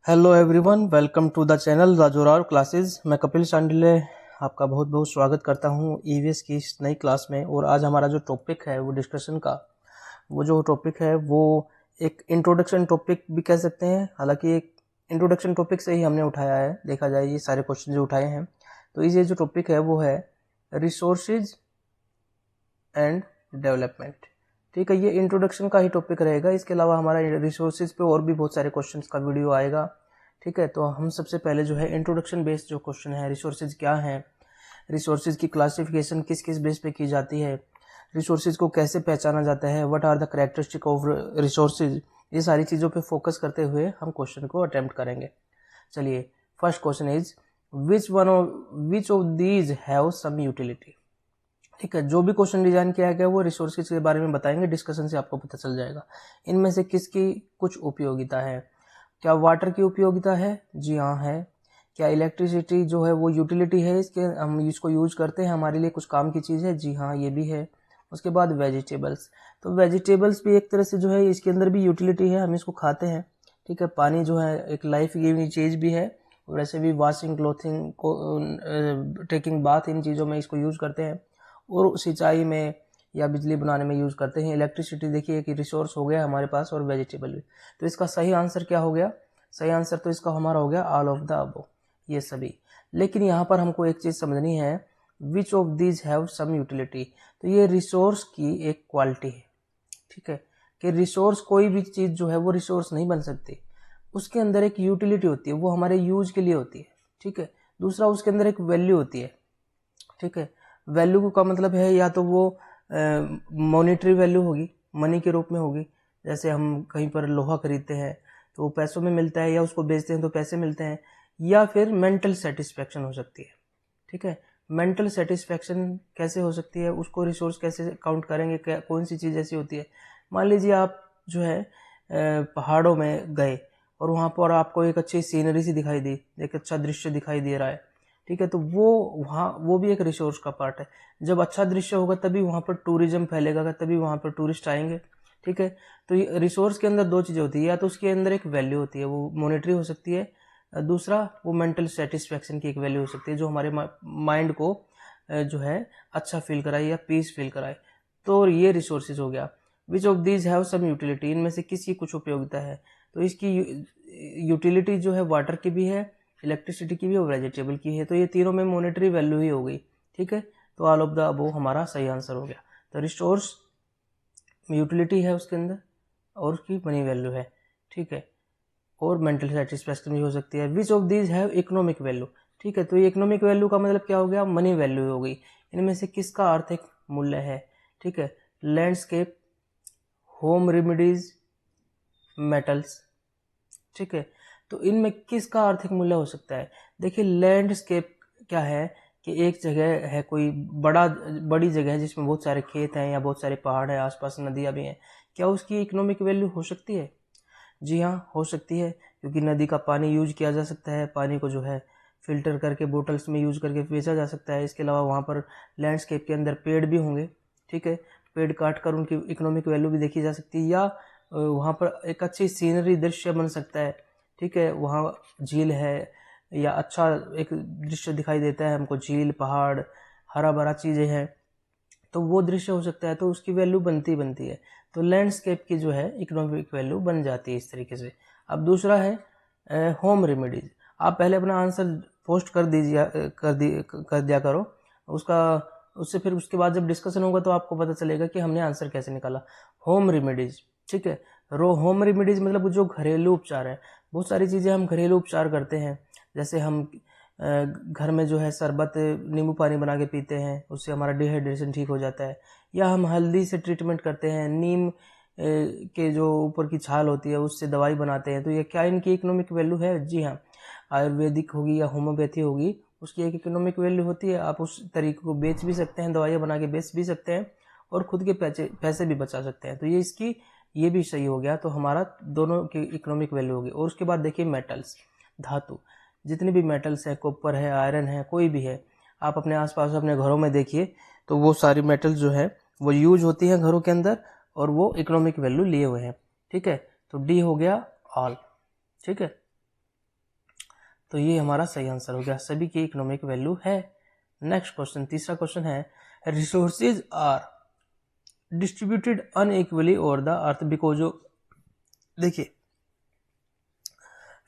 Hello everyone, welcome to the channel Rajorao classes. मैं कपिल शांडिल्य आपका बहुत बहुत स्वागत करता हूं ईवीएस की इस नई क्लास में। और आज हमारा जो टॉपिक है वो डिस्कशन का जो टॉपिक है वो एक इंट्रोडक्शन टॉपिक भी कह सकते हैं। हालांकि एक इंट्रोडक्शन टॉपिक से ही हमने उठाया है, देखा जाए ये सारे क्वेश्चन जो उठाए हैं। तो ये जो टॉपिक है वो है रिसोर्सेज एंड डेवलपमेंट। ठीक है, ये इंट्रोडक्शन का ही टॉपिक रहेगा। इसके अलावा हमारा रिसोर्सेज पे और भी बहुत सारे क्वेश्चंस का वीडियो आएगा। ठीक है, तो हम सबसे पहले जो है इंट्रोडक्शन बेस्ड जो क्वेश्चन है, रिसोर्सेज क्या है, रिसोर्सेज की क्लासिफिकेशन किस किस बेस पे की जाती है, रिसोर्सेज को कैसे पहचाना जाता है, what are the characteristic of resources, ये सारी चीज़ों पे फोकस करते हुए हम क्वेश्चन को अटेम्प्ट करेंगे। चलिए, first question is which of these have some utility. ठीक है, जो भी क्वेश्चन डिजाइन किया गया वो रिसोर्सेज के बारे में बताएंगे, डिस्कशन से आपको पता चल जाएगा इनमें से किसकी कुछ उपयोगिता है। क्या वाटर की उपयोगिता है? जी हाँ है। क्या इलेक्ट्रिसिटी जो है वो यूटिलिटी है, इसके हम इसको यूज करते हैं, हमारे लिए कुछ काम की चीज़ है? जी हाँ, ये भी है। उसके बाद वेजिटेबल्स, तो वेजिटेबल्स भी एक तरह से जो है इसके अंदर भी यूटिलिटी है, हम इसको खाते हैं। ठीक है, पानी जो है एक लाइफ गिविंग चीज़ भी है। वैसे भी वॉशिंग, क्लोथिंग को, टेकिंग बाथ, इन चीज़ों में इसको यूज करते हैं। और सिंचाई में या बिजली बनाने में यूज करते हैं। इलेक्ट्रिसिटी देखिए कि रिसोर्स हो गया हमारे पास, और वेजिटेबल भी। तो इसका सही आंसर क्या हो गया? सही आंसर तो इसका हमारा हो गया ऑल ऑफ द अबव, ये सभी। लेकिन यहाँ पर हमको एक चीज समझनी है, which of these have some utility. तो ये रिसोर्स की एक क्वालिटी है। ठीक है, कि रिसोर्स, कोई भी चीज जो है वो रिसोर्स नहीं बन सकती, उसके अंदर एक यूटिलिटी होती है, वो हमारे यूज के लिए होती है। ठीक है, दूसरा उसके अंदर एक वैल्यू होती है। ठीक है, वैल्यू का मतलब है या तो वो मॉनेटरी वैल्यू होगी, मनी के रूप में होगी। जैसे हम कहीं पर लोहा खरीदते हैं तो वो पैसों में मिलता है, या उसको बेचते हैं तो पैसे मिलते हैं। या फिर मेंटल सेटिस्फेक्शन हो सकती है। ठीक है, मेंटल सेटिस्फेक्शन कैसे हो सकती है, उसको रिसोर्स कैसे काउंट करेंगे, कौन सी चीज़ ऐसी होती है? मान लीजिए आप जो है पहाड़ों में गए और वहाँ पर आपको एक अच्छी सीनरी सी दिखाई दी, एक अच्छा दृश्य दिखाई दे रहा है। ठीक है, तो वो भी एक रिसोर्स का पार्ट है। जब अच्छा दृश्य होगा तभी वहाँ पर टूरिज्म फैलेगा, तभी वहाँ पर टूरिस्ट आएंगे। ठीक है, तो ये रिसोर्स के अंदर दो चीज़ें होती है, या तो उसके अंदर एक वैल्यू होती है, वो मॉनेटरी हो सकती है। दूसरा वो मेंटल सेटिस्फेक्शन की एक वैल्यू हो सकती है, जो हमारे माइंड को जो है अच्छा फील कराए या पीस फील कराए। तो ये रिसोर्सेज हो गया। Which of these have some utility, इनमें से किसकी कुछ उपयोगिता है? तो इसकी यूटिलिटी जो है वाटर की भी है, इलेक्ट्रिसिटी की भी और वेजिटेबल की है। तो ये तीनों में मॉनेटरी वैल्यू ही हो गई। ठीक है, तो ऑल ऑफ द अबव हमारा सही आंसर हो गया। तो रिसोर्स यूटिलिटी है उसके अंदर, और उसकी मनी वैल्यू है। ठीक है, और मेंटल सेटिस्फैक्शन भी हो सकती है। Which of these have economic value. ठीक है, तो ये इकोनॉमिक वैल्यू का मतलब क्या हो गया? मनी वैल्यू हो गई। इनमें से किसका आर्थिक मूल्य है? ठीक है, लैंडस्केप, होम रेमिडीज, मेटल्स। ठीक है, तो इनमें किसका आर्थिक मूल्य हो सकता है? देखिए, लैंडस्केप क्या है कि एक जगह है, कोई बड़ी जगह है जिसमें बहुत सारे खेत हैं या बहुत सारे पहाड़ हैं, आसपास नदियां भी हैं। क्या उसकी इकोनॉमिक वैल्यू हो सकती है? जी हाँ, हो सकती है, क्योंकि नदी का पानी यूज किया जा सकता है। पानी को जो है फिल्टर करके बोटल्स में यूज करके बेचा जा सकता है। इसके अलावा वहाँ पर लैंडस्केप के अंदर पेड़ भी होंगे। ठीक है, पेड़ काट कर उनकी इकोनॉमिक वैल्यू भी देखी जा सकती है। या वहाँ पर एक अच्छी सीनरी दृश्य बन सकता है। ठीक है, वहाँ झील है या अच्छा एक दृश्य दिखाई देता है हमको, झील, पहाड़, हरा भरा चीज़ें हैं, तो वो दृश्य हो सकता है, तो उसकी वैल्यू बनती है। तो लैंडस्केप की जो है इकोनॉमिक वैल्यू बन जाती है इस तरीके से। अब दूसरा है होम रेमेडीज। आप पहले अपना आंसर पोस्ट कर दीजिए, कर दिया करो उसका, उससे फिर उसके बाद जब डिस्कशन होगा तो आपको पता चलेगा कि हमने आंसर कैसे निकाला। होम रेमेडीज, ठीक है, होम रेमेडीज मतलब जो घरेलू उपचार है। बहुत सारी चीज़ें हम घरेलू उपचार करते हैं, जैसे हम घर में जो है शरबत, नींबू पानी बना के पीते हैं, उससे हमारा डिहाइड्रेशन ठीक हो जाता है। या हम हल्दी से ट्रीटमेंट करते हैं, नीम के जो ऊपर की छाल होती है उससे दवाई बनाते हैं। तो ये क्या इनकी इकोनॉमिक वैल्यू है? जी हाँ, आयुर्वेदिक होगी या होम्योपैथी होगी, उसकी एक इकोनॉमिक वैल्यू होती है। आप उस तरीके को बेच भी सकते हैं, दवाइयाँ बना के बेच भी सकते हैं, और खुद के पैसे भी बचा सकते हैं। तो ये इसकी ये भी सही हो गया। तो हमारा दोनों की इकोनॉमिक वैल्यू होगी। और उसके बाद देखिए मेटल्स, धातु, जितने भी मेटल्स है, कॉपर है, आयरन है, कोई भी है, आप अपने आसपास अपने घरों में देखिए तो वो सारी मेटल्स जो है वो यूज होती है घरों के अंदर, और वो इकोनॉमिक वैल्यू लिए हुए हैं। ठीक है, तो डी हो गया ऑल। ठीक है, तो ये हमारा सही आंसर हो गया, सभी की इकोनॉमिक वैल्यू है। नेक्स्ट क्वेश्चन, तीसरा क्वेश्चन है resources are distributed unequally over the earth because of, देखिए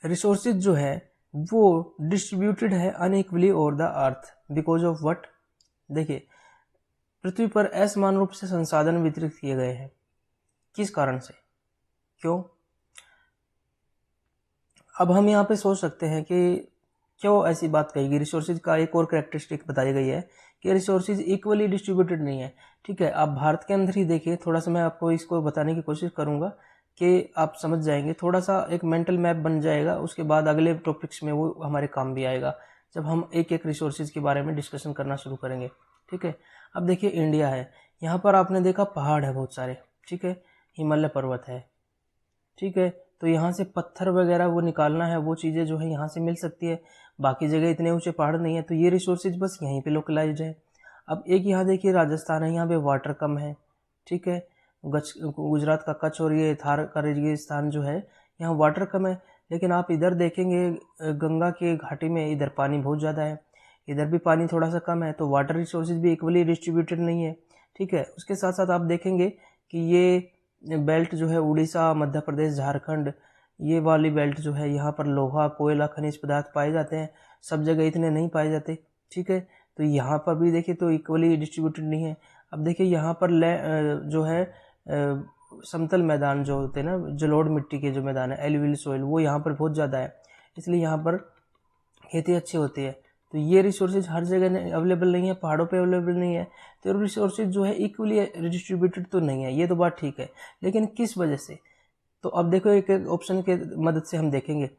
रिसोर्सेज जो है वो डिस्ट्रीब्यूटेड है unequally over the earth because of what, देखिए पृथ्वी पर असमान रूप से संसाधन वितरित किए गए हैं, किस कारण से, क्यों। अब हम यहाँ पे सोच सकते हैं कि क्यों ऐसी बात कही गई। रिसोर्सेज का एक और कैरेक्टरिस्टिक बताई गई है कि रिसोर्सेज इक्वली डिस्ट्रीब्यूटेड नहीं है। ठीक है, आप भारत के अंदर ही देखिए, थोड़ा सा मैं आपको इसको बताने की कोशिश करूंगा कि आप समझ जाएंगे, थोड़ा सा एक मेंटल मैप बन जाएगा, उसके बाद अगले टॉपिक्स में वो हमारे काम भी आएगा जब हम एक एक रिसोर्सेज के बारे में डिस्कशन करना शुरू करेंगे। ठीक है, अब देखिए इंडिया है, यहाँ पर आपने देखा पहाड़ है बहुत सारे, ठीक है, हिमालय पर्वत है, ठीक है, तो यहाँ से पत्थर वगैरह वो निकालना है, वो चीज़ें जो है यहाँ से मिल सकती है, बाकी जगह इतने ऊंचे पहाड़ नहीं है, तो ये रिसोर्सेज बस यहीं पे लोकलाइज्ड है। अब एक यहाँ देखिए राजस्थान है, यहाँ पे वाटर कम है, ठीक है, गुजरात का कच्छ और ये थार का रेगिस्तान जो है यहाँ वाटर कम है, लेकिन आप इधर देखेंगे गंगा के घाटी में इधर पानी बहुत ज़्यादा है, इधर भी पानी थोड़ा सा कम है, तो वाटर रिसोर्सेज भी इक्वली डिस्ट्रीब्यूटेड नहीं है। ठीक है, उसके साथ साथ आप देखेंगे कि ये बेल्ट जो है उड़ीसा, मध्य प्रदेश, झारखंड, ये वाली बेल्ट जो है यहाँ पर लोहा, कोयला, खनिज पदार्थ पाए जाते हैं, सब जगह इतने नहीं पाए जाते। ठीक है, तो यहाँ पर भी देखिए तो इक्वली डिस्ट्रीब्यूटेड नहीं है। अब देखिए यहाँ पर जो है समतल मैदान जो होते हैं ना, जलोढ़ मिट्टी के जो मैदान है, एलुवियल सोइल, वो यहाँ पर बहुत ज़्यादा है, इसलिए यहाँ पर खेती अच्छी होती है। तो ये रिसोर्सेज हर जगह अवेलेबल नहीं है, पहाड़ों पे अवेलेबल नहीं है, तो रिसोर्सेज जो है इक्वली डिस्ट्रीब्यूटेड तो नहीं है, ये तो बात ठीक है, लेकिन किस वजह से। तो अब देखो एक एक ऑप्शन के मदद से हम देखेंगे।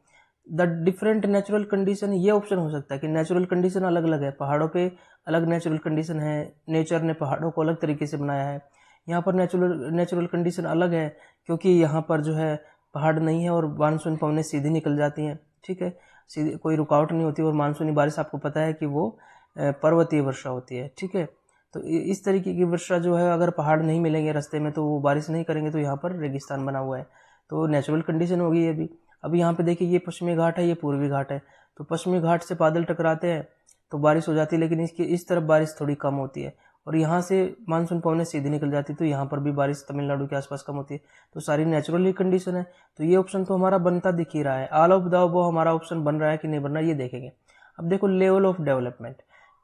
द डिफरेंट नेचुरल कंडीशन, ये ऑप्शन हो सकता है कि नेचुरल कंडीशन अलग अलग है, पहाड़ों पे अलग नेचुरल कंडीशन है, नेचर ने पहाड़ों को अलग तरीके से बनाया है। यहाँ पर नेचुरल कंडीशन अलग है क्योंकि यहाँ पर जो है पहाड़ नहीं है और मानसून पवनें सीधी निकल जाती हैं। ठीक है, सीधी कोई रुकावट नहीं होती, और मानसूनी बारिश आपको पता है कि वो पर्वतीय वर्षा होती है। ठीक है, तो इस तरीके की वर्षा जो है, अगर पहाड़ नहीं मिलेंगे रास्ते में तो वो बारिश नहीं करेंगे, तो यहाँ पर रेगिस्तान बना हुआ है, तो नेचुरल कंडीशन होगी ये भी। अब यहाँ पे देखिए ये पश्चिमी घाट है, ये पूर्वी घाट है, तो पश्चिमी घाट से बादल टकराते हैं तो बारिश हो जाती है, लेकिन इसकी इस तरफ बारिश थोड़ी कम होती है, और यहाँ से मानसून पवनें सीधी निकल जाती है, तो यहाँ पर भी बारिश तमिलनाडु के आसपास कम होती है। तो सारी नेचुरली कंडीशन है, तो ये ऑप्शन तो हमारा बनता दिख ही रहा है। ऑल ऑफ द अबव हमारा ऑप्शन बन रहा है कि नहीं बन रहा है, ये देखेंगे। अब देखो लेवल ऑफ डेवलपमेंट,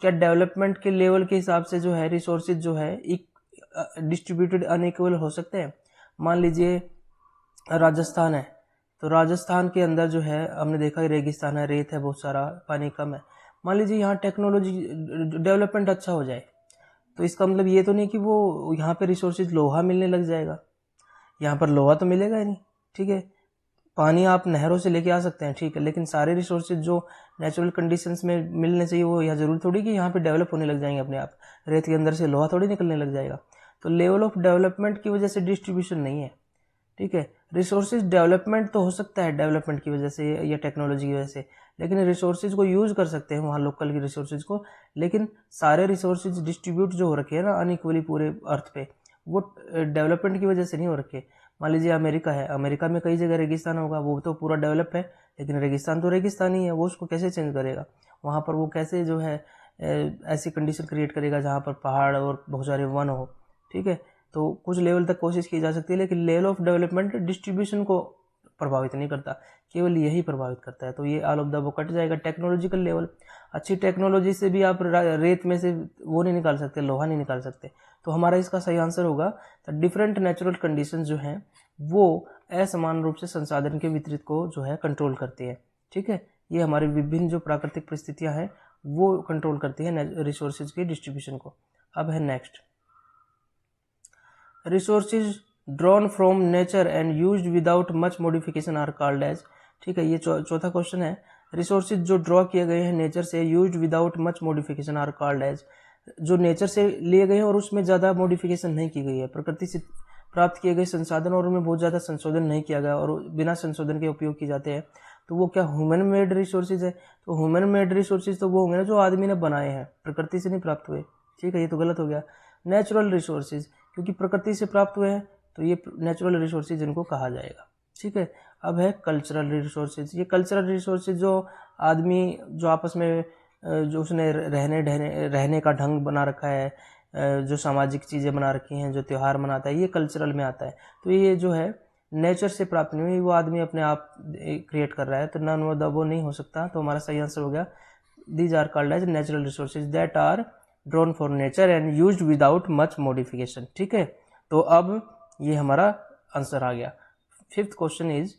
क्या डेवलपमेंट के लेवल के हिसाब से जो है रिसोर्सेज जो है डिस्ट्रीब्यूटेड अनइक्वल हो सकते हैं। मान लीजिए राजस्थान है, तो राजस्थान के अंदर जो है हमने देखा रेगिस्तान है, रेत है, बहुत सारा पानी कम है। मान लीजिए यहाँ टेक्नोलॉजी डेवलपमेंट अच्छा हो जाए, तो इसका मतलब ये तो नहीं कि वो यहाँ पे रिसोर्सेज लोहा मिलने लग जाएगा, यहाँ पर लोहा तो मिलेगा ही नहीं। ठीक है, पानी आप नहरों से लेके आ सकते हैं, ठीक है, लेकिन सारे रिसोर्सेज जो नेचुरल कंडीशंस में मिलने चाहिए वो यहाँ जरूर थोड़ी कि यहाँ पे डेवलप होने लग जाएंगे अपने आप, रेत के अंदर से लोहा थोड़ी निकलने लग जाएगा। तो लेवल ऑफ डेवलपमेंट की वजह से डिस्ट्रीब्यूशन नहीं है। ठीक है, रिसोर्सेज डेवलपमेंट तो हो सकता है डेवलपमेंट की वजह से या टेक्नोलॉजी की वजह से, लेकिन रिसोर्सेज को यूज कर सकते हैं वहाँ लोकल की रिसोर्सेज को, लेकिन सारे रिसोर्सेज डिस्ट्रीब्यूट जो हो रखे हैं ना अनइक्वली पूरे अर्थ पे, वो डेवलपमेंट की वजह से नहीं हो रखे। मान लीजिए अमेरिका है, अमेरिका में कई जगह रेगिस्तान होगा, वो तो पूरा डेवलप है, लेकिन रेगिस्तान तो रेगिस्तान ही है, वो उसको कैसे चेंज करेगा, वहाँ पर वो कैसे जो है ऐसी कंडीशन क्रिएट करेगा जहाँ पर पहाड़ और बहुत सारे वन हो। ठीक है, तो कुछ लेवल तक कोशिश की जा सकती है, लेकिन लेवल ऑफ डेवलपमेंट डिस्ट्रीब्यूशन को प्रभावित नहीं करता, केवल यही प्रभावित करता है। तो ये all of the above cut जाएगा। टेक्नोलॉजिकल लेवल, अच्छी टेक्नोलॉजी से भी आप रेत में से वो नहीं निकाल सकते, लोहा नहीं निकाल सकते, तो हमारा इसका सही आंसर होगा द डिफरेंट नेचुरल कंडीशन जो हैं वो असमान रूप से संसाधन के वितरित को जो है कंट्रोल करती है। ठीक है, ये हमारी विभिन्न जो प्राकृतिक परिस्थितियां हैं वो कंट्रोल करती है रिसोर्सेज के डिस्ट्रीब्यूशन को। अब है next, resources drawn from nature and used without much modification are called as. ठीक है, ये चौथा क्वेश्चन है, रिसोर्सेज जो ड्रॉ किए गए हैं नेचर से, used without much modification are called as, जो नेचर से लिए गए हैं और उसमें ज़्यादा मॉडिफिकेशन नहीं की गई है, प्रकृति से प्राप्त किए गए संसाधन और उनमें बहुत ज़्यादा संशोधन नहीं किया गया और बिना संशोधन के उपयोग किए जाते हैं, तो वो क्या ह्यूमन मेड रिसोर्सेज है। तो ह्यूमन मेड रिसोर्सेज तो वो होंगे ना जो आदमी ने बनाए हैं, प्रकृति से नहीं प्राप्त हुए। ठीक है, ये तो गलत हो गया। नेचुरल रिसोर्सेज, क्योंकि प्रकृति से प्राप्त हुए हैं तो ये नेचुरल रिसोर्सेज इनको कहा जाएगा। ठीक है, अब है कल्चरल रिसोर्सेज। ये कल्चरल रिसोर्सेज जो आदमी जो आपस में जो उसने रहने का ढंग बना रखा है, जो सामाजिक चीज़ें बना रखी हैं, जो त्यौहार मनाता है, ये कल्चरल में आता है। तो ये जो है नेचर से प्राप्त नहीं हुई, वो आदमी अपने आप क्रिएट कर रहा है, तो नन वो नहीं हो सकता। तो हमारा सही आंसर हो गया these are called as natural resources that are drawn for nature and used without much modification. ठीक है, तो अब ये हमारा आंसर आ गया। फिफ्थ क्वेश्चन इज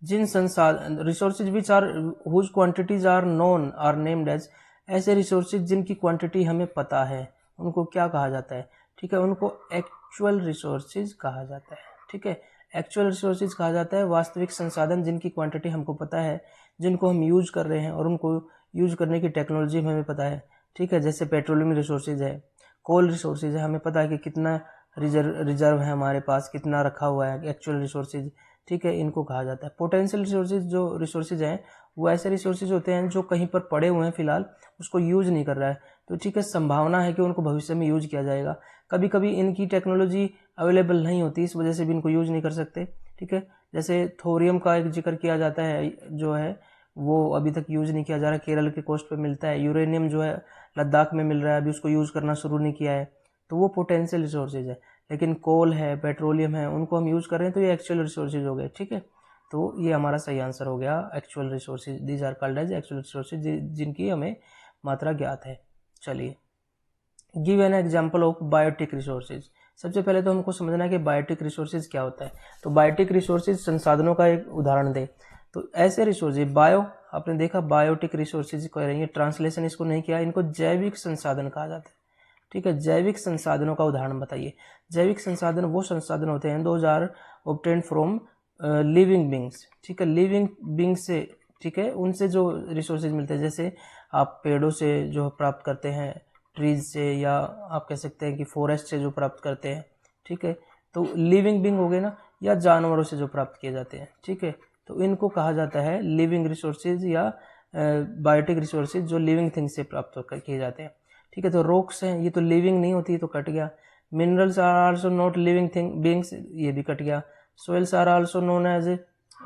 जिन संसाधन resources which are whose quantities are known are named as, ऐसे रिसोर्सेज जिनकी क्वांटिटी हमें पता है उनको क्या कहा जाता है? ठीक है, उनको एक्चुअल रिसोर्सेज कहा जाता है। ठीक है, एक्चुअल रिसोर्सेज कहा जाता है वास्तविक संसाधन जिनकी क्वांटिटी हमको पता है, जिनको हम यूज कर रहे हैं और उनको यूज करने की टेक्नोलॉजी हमें पता है। ठीक है, जैसे पेट्रोलियम रिसोर्सेज है, कोल रिसोर्सेज है, हमें पता है कि कितना रिजर्व है हमारे पास, कितना रखा हुआ है, एक्चुअल रिसोर्सेज। ठीक है, इनको कहा जाता है। पोटेंशियल रिसोर्सेज जो रिसोर्सेज हैं वो ऐसे रिसोर्सेज होते हैं जो कहीं पर पड़े हुए हैं, फिलहाल उसको यूज नहीं कर रहा है, तो ठीक है, संभावना है कि उनको भविष्य में यूज किया जाएगा। कभी कभी इनकी टेक्नोलॉजी अवेलेबल नहीं होती, इस वजह से भी इनको यूज नहीं कर सकते। ठीक है, जैसे थोरियम का एक जिक्र किया जाता है, जो है वो अभी तक यूज नहीं किया जा रहा, केरल के कोस्ट पे मिलता है। यूरेनियम जो है लद्दाख में मिल रहा है, अभी उसको यूज करना शुरू नहीं किया है, तो वो पोटेंशियल रिसोर्सेज है। लेकिन कोल है, पेट्रोलियम है, उनको हम यूज कर रहे हैं, तो ये एक्चुअल रिसोर्सेज हो गए। ठीक है, तो ये हमारा सही आंसर हो गया, actual resources. These are called as actual resources जिनकी हमें मात्रा ज्ञात है। चलिए, give an example of biotic resources. सबसे पहले तो हमको समझना है कि बायोटिक रिसोर्सेज क्या होता है। तो बायोटिक रिसोर्सेज संसाधनों का एक उदाहरण दे, तो ऐसे रिसोर्सेज बायो, आपने देखा बायोटिक रिसोर्सेज कह रही है, ट्रांसलेशन इसको नहीं किया, इनको जैविक संसाधन कहा जाता है। ठीक है, जैविक संसाधनों का उदाहरण बताइए। जैविक संसाधन वो संसाधन होते हैं those are obtained from living beings. ठीक है, लिविंग बींग्स से, ठीक है, उनसे जो रिसोर्सेज मिलते हैं, जैसे आप पेड़ों से जो प्राप्त करते हैं, ट्रीज से, या आप कह सकते हैं कि फॉरेस्ट से जो प्राप्त करते हैं। ठीक है, तो लिविंग बींग हो गए ना, या जानवरों से जो प्राप्त किए जाते हैं। ठीक है, तो इनको कहा जाता है लिविंग रिसोर्सेज या बायोटिक रिसोर्सेज, जो लिविंग थिंग से प्राप्त किए जाते हैं। ठीक है, तो रॉक्स हैं, ये तो लिविंग नहीं होती, तो कट गया। Minerals are also not living thing beings, ये भी कट गया। Soils are also known as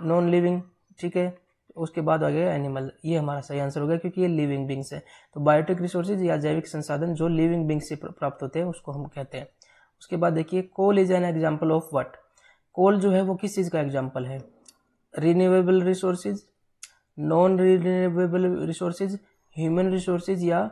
non living. ठीक है, उसके बाद आ गया एनिमल, ये हमारा सही आंसर हो गया क्योंकि ये लिविंग बींग्स है। तो बायोटिक रिसोर्सेज या जैविक संसाधन जो लिविंग बींग से प्राप्त होते हैं उसको हम कहते हैं। उसके बाद देखिए, coal is an example of what. Coal जो है वो किस चीज़ का एग्जाम्पल है? Renewable resources, non renewable resources, human resources या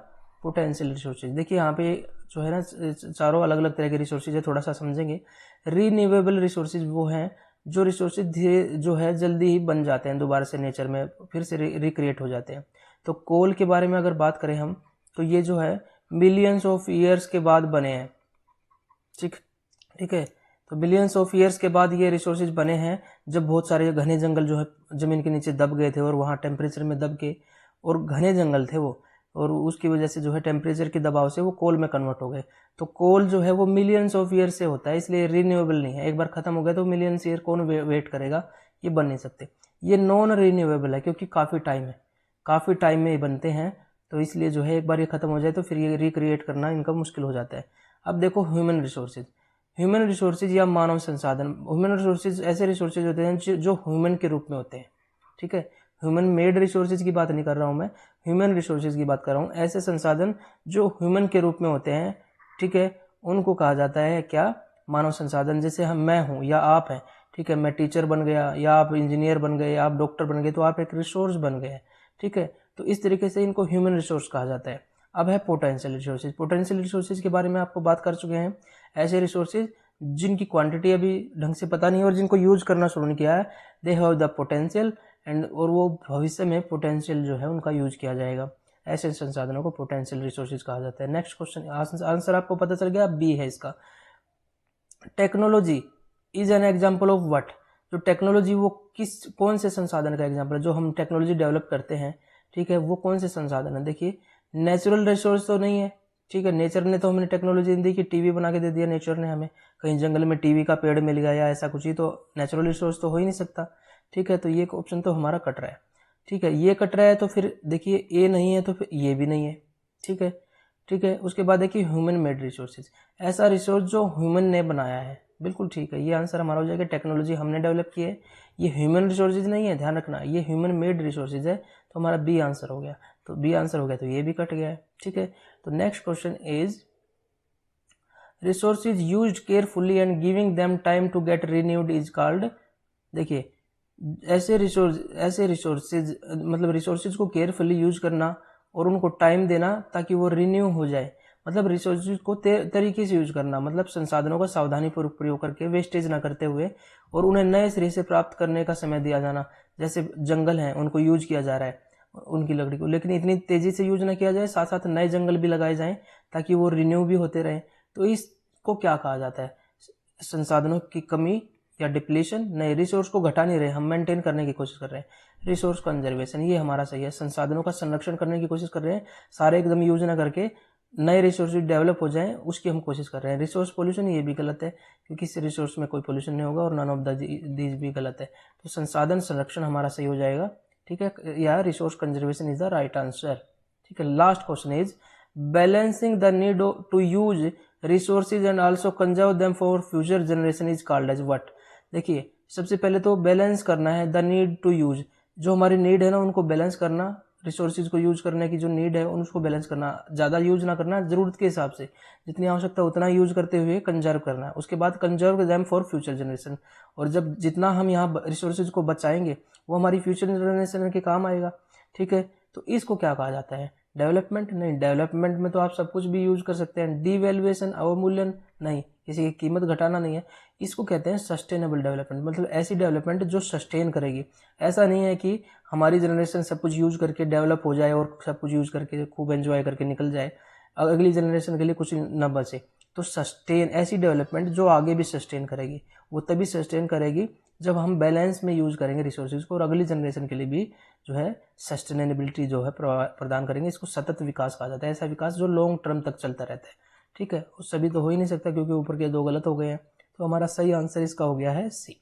पोटेंशियल रिसोर्सेज। देखिए यहाँ पे जो है ना चारों अलग अलग तरह के रिसोर्सेज है, थोड़ा सा समझेंगे। रिन्यूएबल रिसोर्सेज वो हैं जो रिसोर्सेज धीरे जो है जल्दी ही बन जाते हैं, दोबारा से नेचर में फिर से रिक्रिएट हो जाते हैं। तो कोल के बारे में अगर बात करें हम, तो ये जो है मिलियंस ऑफ ईयर्स के बाद बने हैं। ठीक है, तो बिलियंस ऑफ ईयर्स के बाद ये रिसोर्सेज बने हैं, जब बहुत सारे घने जंगल जो है जमीन के नीचे दब गए थे, और वहाँ टेम्परेचर में दब के, और घने जंगल थे वो, और उसकी वजह से जो है टेम्परेचर के दबाव से वो कोल में कन्वर्ट हो गए। तो कोल जो है वो मिलियंस ऑफ ईयर से होता है, इसलिए रिन्यूएबल नहीं है। एक बार खत्म हो गया तो मिलियंस ईयर कौन वेट करेगा, ये बन नहीं सकते। ये नॉन रिन्यूएबल है क्योंकि काफ़ी टाइम है, काफ़ी टाइम में ये बनते हैं, तो इसलिए जो है एक बार ये खत्म हो जाए तो फिर ये रिक्रिएट करना इनका मुश्किल हो जाता है। अब देखो ह्यूमन रिसोर्सेज, ह्यूमन रिसोर्सेज या मानव संसाधन। ह्यूमन रिसोर्सेज ऐसे रिसोर्सेज होते हैं जो ह्यूमन के रूप में होते हैं। ठीक है, ह्यूमन मेड रिसोर्सेज की बात नहीं कर रहा हूँ मैं, ह्यूमन रिसोर्सेज की बात कर रहा हूँ। ऐसे संसाधन जो ह्यूमन के रूप में होते हैं, ठीक है, उनको कहा जाता है क्या? मानव संसाधन। जैसे मैं हूँ या आप हैं, ठीक है, मैं टीचर बन गया, या आप इंजीनियर बन गए, या आप डॉक्टर बन गए, तो आप एक रिसोर्स बन गए। ठीक है, तो इस तरीके से इनको ह्यूमन रिसोर्स कहा जाता है। अब है पोटेंशियल रिसोर्सेज। पोटेंशियल रिसोर्सेज के बारे में आपको बात कर चुके हैं। ऐसे रिसोर्सेज जिनकी क्वांटिटी अभी ढंग से पता नहीं है और जिनको यूज करना शुरू नहीं किया है, they have the potential and, और वो भविष्य में पोटेंशियल जो है उनका यूज किया जाएगा। ऐसे संसाधनों को पोटेंशियल रिसोर्सेज कहा जाता है। नेक्स्ट क्वेश्चन, आंसर आपको पता चल गया, बी है इसका। Technology is an example of what. जो टेक्नोलॉजी वो कौन से संसाधन का एग्जाम्पल है? जो हम टेक्नोलॉजी डेवलप करते हैं, ठीक है, वो कौन से संसाधन है? देखिए, नेचुरल रिसोर्स तो नहीं है। ठीक है, नेचर ने तो हमें टेक्नोलॉजी दी कि टीवी बना के दे दिया नेचर ने हमें, कहीं जंगल में टीवी का पेड़ मिल गया या ऐसा कुछ ही, तो नेचुरल रिसोर्स तो हो ही नहीं सकता। ठीक है, तो ये ऑप्शन तो हमारा कट रहा है। ठीक है, ये कट रहा है, तो फिर देखिए ए नहीं है, तो फिर ये भी नहीं है। ठीक है, उसके बाद देखिए ह्यूमन मेड रिसोर्सेज, ऐसा रिसोर्स जो ह्यूमन ने बनाया है। बिल्कुल ठीक है, ये आंसर हमारा हो जाएगा। टेक्नोलॉजी हमने डेवलप की है, ये ह्यूमन रिसोर्सेज नहीं है, ध्यान रखना, ये ह्यूमन मेड रिसोर्सेज है, तो हमारा बी आंसर हो गया। तो बी आंसर हो गया, तो ये भी कट गया है। ठीक है, तो next question is resources used carefully and giving them time to get renewed is called. देखिए, ऐसे रिसोर्सेज मतलब रिसोर्सेज को केयरफुली यूज करना और उनको टाइम देना ताकि वो रिन्यू हो जाए, मतलब रिसोर्सेज को तरीके से यूज करना, मतलब संसाधनों का सावधानीपूर्वक प्रयोग करके वेस्टेज ना करते हुए, और उन्हें नए सिरे से प्राप्त करने का समय दिया जाना। जैसे जंगल हैं, उनको यूज किया जा रहा है उनकी लकड़ी को, लेकिन इतनी तेजी से यूज ना किया जाए, साथ साथ नए जंगल भी लगाए जाएं ताकि वो रिन्यू भी होते रहें। तो इसको क्या कहा जाता है? संसाधनों की कमी या डिप्लीशन नहीं, रिसोर्स को घटा नहीं रहे, हम मेंटेन करने की कोशिश कर रहे हैं, रिसोर्स कंजर्वेशन, ये हमारा सही है। संसाधनों का संरक्षण करने की कोशिश कर रहे हैं, सारे एकदम यूज ना करके नए रिसोर्स डेवलप हो जाएं उसकी हम कोशिश कर रहे हैं। रिसोर्स पोल्यूशन, ये भी गलत है क्योंकि इस रिसोर्स में कोई पोल्यूशन नहीं होगा, और नन ऑफ दीज भी गलत है। तो संसाधन संरक्षण हमारा सही हो जाएगा। ठीक है, या resource conservation is the right answer. ठीक है, last question is balancing the need to use resources and also conserve them for future generation is called as what. देखिए, सबसे पहले तो बैलेंस करना है, द नीड टू यूज, जो हमारी नीड है ना उनको बैलेंस करना, रिसोर्सेज को यूज करने की जो नीड है उसको बैलेंस करना, ज़्यादा यूज ना करना, जरूरत के हिसाब से जितनी आवश्यकता उतना यूज करते हुए कंजर्व करना। उसके बाद conserve them for future generation, और जब जितना हम यहाँ रिसोर्सेज को बचाएंगे वो हमारी फ्यूचर जनरेशन के काम आएगा। ठीक है, तो इसको क्या कहा जाता है? डेवलपमेंट नहीं, डेवलपमेंट में तो आप सब कुछ भी यूज कर सकते हैं। डिवैल्यूएशन, अवमूल्यन नहीं, किसी की कीमत घटाना नहीं है। इसको कहते हैं सस्टेनेबल डेवलपमेंट, मतलब ऐसी डेवलपमेंट जो सस्टेन करेगी। ऐसा नहीं है कि हमारी जनरेशन सब कुछ यूज करके डेवलप हो जाए और सब कुछ यूज करके खूब एंजॉय करके निकल जाए, अगली जनरेशन के लिए कुछ न बचे। तो सस्टेन, ऐसी डेवलपमेंट जो आगे भी सस्टेन करेगी, वो तभी सस्टेन करेगी जब हम बैलेंस में यूज करेंगे रिसोर्सेज को, और अगली जनरेशन के लिए भी जो है सस्टेनेबिलिटी जो है प्रदान करेंगे। इसको सतत विकास कहा जाता है, ऐसा विकास जो लॉन्ग टर्म तक चलता रहता है। ठीक है, उस सभी तो हो ही नहीं सकता क्योंकि ऊपर के दो गलत हो गए हैं, तो हमारा सही आंसर इसका हो गया है सी।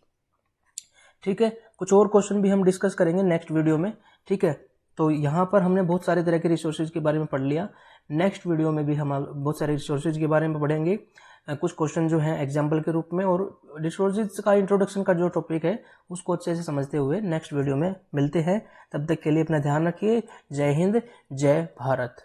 ठीक है, कुछ और क्वेश्चन भी हम डिस्कस करेंगे नेक्स्ट वीडियो में। ठीक है, तो यहाँ पर हमने बहुत सारे तरह के रिसोर्सेज के बारे में पढ़ लिया। नेक्स्ट वीडियो में भी हम बहुत सारे रिसोर्सेज के बारे में पढ़ेंगे, कुछ क्वेश्चन जो हैं एग्जाम्पल के रूप में, और रिसोर्सेज का इंट्रोडक्शन का जो टॉपिक है उसको अच्छे से समझते हुए नेक्स्ट वीडियो में मिलते हैं। तब तक के लिए अपना ध्यान रखिए। जय हिंद, जय भारत।